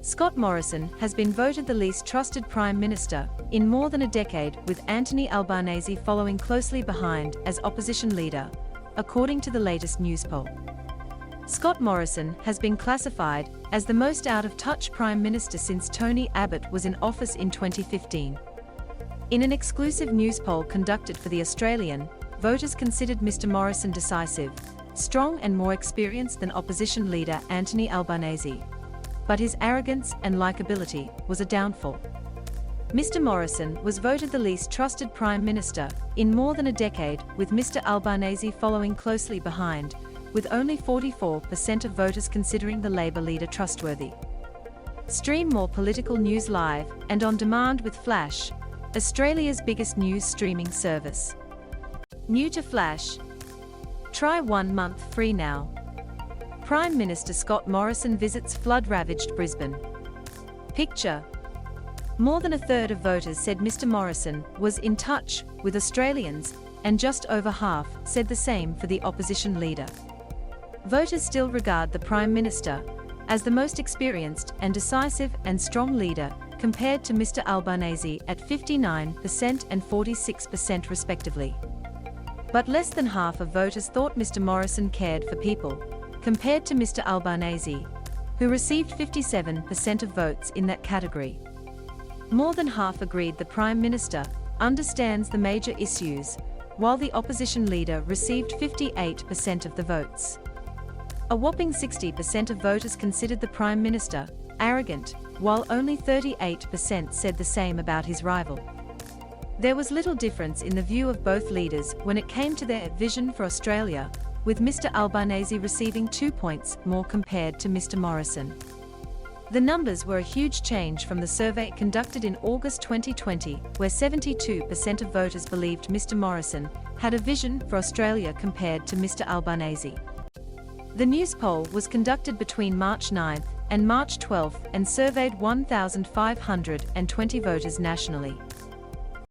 Scott Morrison has been voted the least trusted Prime Minister in more than a decade, with Anthony Albanese following closely behind as opposition leader, according to the latest Newspoll. Scott Morrison has been classified as the most out-of-touch Prime Minister since Tony Abbott was in office in 2015. In an exclusive Newspoll conducted for The Australian, voters considered Mr Morrison decisive, strong and more experienced than opposition leader Anthony Albanese. But his arrogance and likeability was a downfall. Mr Morrison was voted the least trusted Prime Minister in more than a decade, with Mr Albanese following closely behind, with only 44% of voters considering the Labour leader trustworthy. Stream more political news live and on demand with Flash, Australia's biggest news streaming service. New to Flash? Try 1 month free now. Prime Minister Scott Morrison visits flood-ravaged Brisbane. Picture. More than a third of voters said Mr Morrison was in touch with Australians, and just over half said the same for the opposition leader. Voters still regard the Prime Minister as the most experienced and decisive and strong leader, compared to Mr Albanese at 59% and 46% respectively. But less than half of voters thought Mr Morrison cared for people, compared to Mr Albanese, who received 57% of votes in that category. More than half agreed the Prime Minister understands the major issues, while the opposition leader received 58% of the votes. A whopping 60% of voters considered the Prime Minister arrogant, while only 38% said the same about his rival. There was little difference in the view of both leaders when it came to their vision for Australia, with Mr Albanese receiving 2 points more compared to Mr Morrison. The numbers were a huge change from the survey conducted in August 2020, where 72% of voters believed Mr Morrison had a vision for Australia compared to Mr Albanese. The Newspoll was conducted between March 9 and March 12 and surveyed 1,520 voters nationally.